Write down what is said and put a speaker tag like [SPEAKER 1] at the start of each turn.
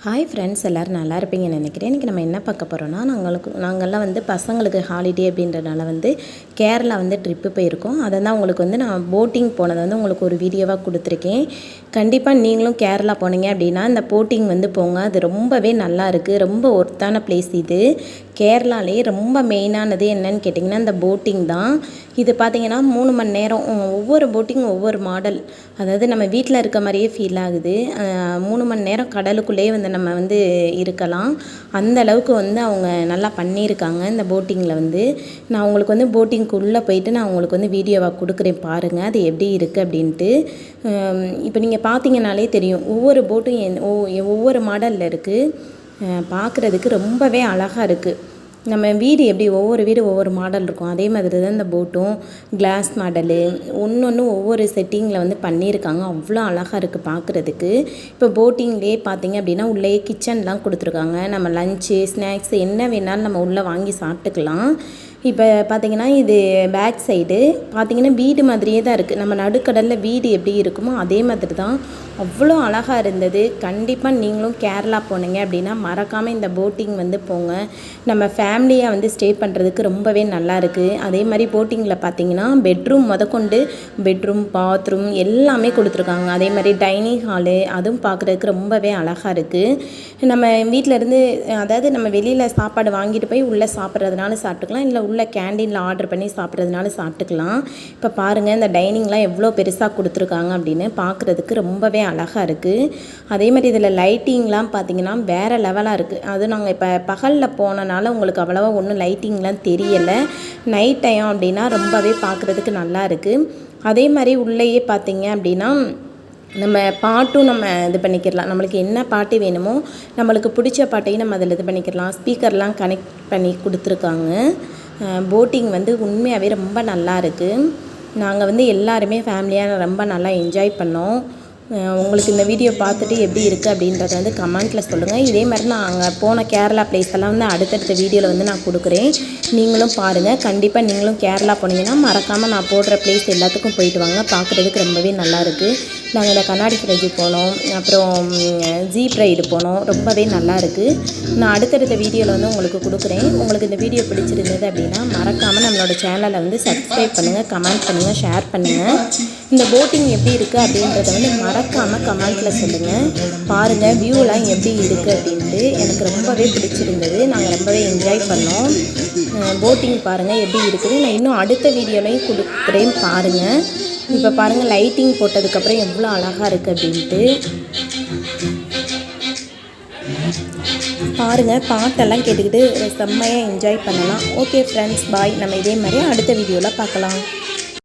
[SPEAKER 1] Hi friends, எல்லோரும் நல்லா இருப்பீங்கன்னு நினைக்கிறேன். இன்றைக்கி நம்ம என்ன பார்க்க போகிறோன்னா, நாங்கள்லாம் வந்து பசங்களுக்கு ஹாலிடே அப்படின்றனால வந்து கேரளா வந்து ட்ரிப்பு போயிருக்கோம். அதை தான் உங்களுக்கு வந்து நான் போட்டிங் போனதை வந்து உங்களுக்கு ஒரு வீடியோவாக கொடுத்துருக்கேன். கண்டிப்பாக நீங்களும் கேரளா போனீங்க அப்படின்னா இந்த போட்டிங் வந்து போங்க. அது ரொம்பவே நல்லா இருக்குது. ரொம்ப ஒர்த்தான பிளேஸ் இது. கேரளாலே ரொம்ப மெயினானது என்னன்னு கேட்டிங்கன்னா இந்த போட்டிங் தான். இது பார்த்திங்கன்னா 3 மணி நேரம், ஒவ்வொரு போட்டிங் ஒவ்வொரு மாடல். அதாவது நம்ம வீட்டில் இருக்க மாதிரியே ஃபீல் ஆகுது. 3 மணி நேரம் கடலுக்குள்ளேயே வந்து நம்ம வந்து இருக்கலாம். அந்த அளவுக்கு வந்து அவங்க நல்லா பண்ணியிருக்காங்க இந்த போட்டிங்கில் வந்து. நான் உங்களுக்கு வந்து போட்டிங்குள்ளே போயிட்டு நான் உங்களுக்கு வந்து வீடியோவாக கொடுக்குறேன் பாருங்கள், அது எப்படி இருக்குது அப்படின்ட்டு. இப்போ நீங்கள் பார்த்தீங்கன்னாலே தெரியும், ஒவ்வொரு போட்டும் ஒவ்வொரு மாடலில் இருக்குது. பார்க்குறதுக்கு ரொம்பவே அழகாக இருக்குது. நம்ம வீடு எப்படி ஒவ்வொரு வீடு ஒவ்வொரு மாடல் இருக்கும், அதே மாதிரி தான் இந்த போட்டும். கிளாஸ் மாடலு ஒன்று ஒவ்வொரு செட்டிங்கில் வந்து பண்ணியிருக்காங்க. அவ்வளோ அழகாக இருக்குது பார்க்குறதுக்கு. இப்போ போட்டிங்லேயே பார்த்திங்க அப்படின்னா உள்ளே கிச்சன்லாம் கொடுத்துருக்காங்க. நம்ம லஞ்சு ஸ்நாக்ஸ் என்ன வேணாலும் நம்ம உள்ளே வாங்கி சாப்பிட்டுக்கலாம். இப்போ பார்த்திங்கன்னா இது பேக் சைடு பார்த்திங்கன்னா வீடு மாதிரியே தான் இருக்குது. நம்ம நடுக்கடலில் வீடு எப்படி இருக்குமோ அதே மாதிரி தான். அவ்வளோ அழகாக இருந்தது. கண்டிப்பாக நீங்களும் கேரளா போனீங்க அப்படின்னா மறக்காமல் இந்த போட்டிங் வந்து போங்க. நம்ம ஃபேமிலியாக வந்து ஸ்டே பண்ணுறதுக்கு ரொம்பவே நல்லா இருக்குது. அதே மாதிரி போட்டிங்கில் பார்த்திங்கன்னா பெட்ரூம் முதற்கொண்டு பெட்ரூம் பாத்ரூம் எல்லாமே கொடுத்துருக்காங்க. அதே மாதிரி டைனிங் ஹாலு அதுவும் பார்க்குறதுக்கு ரொம்பவே அழகாக இருக்குது. நம்ம வீட்டிலேருந்து அதாவது நம்ம வெளியில் சாப்பாடு வாங்கிட்டு போய் உள்ளே சாப்பிட்றதுனால சாப்பிட்டுக்கலாம், இல்லை உள்ள கேண்டீனில் ஆர்டர் பண்ணி சாப்பிட்றதுனால சாப்பிட்டுக்கலாம். இப்போ பாருங்கள் இந்த டைனிங்லாம் எவ்வளோ பெருசாக கொடுத்துருக்காங்க அப்படின்னு. பார்க்குறதுக்கு ரொம்பவே அழகாக இருக்குது. அதே மாதிரி இதில் லைட்டிங்லாம் பார்த்திங்கன்னா வேறு லெவலாக இருக்குது. அது நாங்கள் இப்போ பகலில் போனனால உங்களுக்கு அவ்வளோவா ஒன்றும் லைட்டிங்லாம் தெரியலை. நைட் டைம் அப்படின்னா ரொம்பவே பார்க்குறதுக்கு நல்லா இருக்குது. அதே மாதிரி உள்ளேயே பார்த்திங்க அப்படின்னா நம்ம பாட்டும் நம்ம இது பண்ணிக்கிடலாம். நம்மளுக்கு என்ன பாட்டு வேணுமோ நம்மளுக்கு பிடிச்ச பாட்டையும் நம்ம அதில் இது பண்ணிக்கிடலாம். ஸ்பீக்கர்லாம் கனெக்ட் பண்ணி கொடுத்துருக்காங்க. போட்டிங் வந்து உண்மையாகவே ரொம்ப நல்லா இருக்குது. நாங்கள் வந்து எல்லாருமே ஃபேமிலியாக ரொம்ப நல்லா என்ஜாய் பண்ணோம். உங்களுக்கு இந்த வீடியோ பார்த்துட்டு எப்படி இருக்குது அப்படின்றத வந்து கமெண்ட்டில் சொல்லுங்கள். இதே மாதிரி நான் அங்கே போன கேரளா பிளேஸ் எல்லாம் வந்து அடுத்தடுத்த வீடியோவில் வந்து நான் கொடுக்குறேன். நீங்களும் பாருங்கள். கண்டிப்பாக நீங்களும் கேரளா போனீங்கன்னா மறக்காமல் நான் போடுற பிளேஸ் எல்லாத்துக்கும் போயிட்டு வாங்க. பார்க்குறதுக்கு ரொம்பவே நல்லாயிருக்கு. நாங்கள் இந்த கண்ணாடி ஃப்ரிட்ஜு போனோம், அப்புறம் ஜீப் ரைடு போனோம். ரொம்பவே நல்லா இருக்குது. நான் அடுத்தடுத்த வீடியோவில் வந்து உங்களுக்கு கொடுக்குறேன். உங்களுக்கு இந்த வீடியோ பிடிச்சிருந்தது அப்படின்னா மறக்காமல் நம்மளோட சேனலை வந்து சப்ஸ்கிரைப் பண்ணுங்கள், கமெண்ட் பண்ணுங்கள், ஷேர் பண்ணுங்கள். இந்த போட்டிங் எப்படி இருக்குது அப்படின்றத வந்து மறக்காமல் கமெண்ட்டில் சொல்லுங்கள். பாருங்கள் வியூலாம் எப்படி இருக்குது அப்படின்ட்டு. எனக்கு ரொம்பவே பிடிச்சிருந்தது. நாங்கள் ரொம்பவே என்ஜாய் பண்ணோம். போட்டிங் பாருங்கள் எப்படி இருக்குது. நான் இன்னும் அடுத்த வீடியோலையும் கொடுக்குறேன் பாருங்கள். இப்போ பாருங்கள் லைட்டிங் போட்டதுக்கப்புறம் எவ்வளோ அழகாக இருக்குது அப்படின்ட்டு. பாருங்கள் பாட்டெல்லாம் கேட்டுக்கிட்டு செம்மையாக என்ஜாய் பண்ணலாம். ஓகே ஃப்ரெண்ட்ஸ், பாய். நம்ம இதே மாதிரி அடுத்த வீடியோவில் பார்க்கலாம்.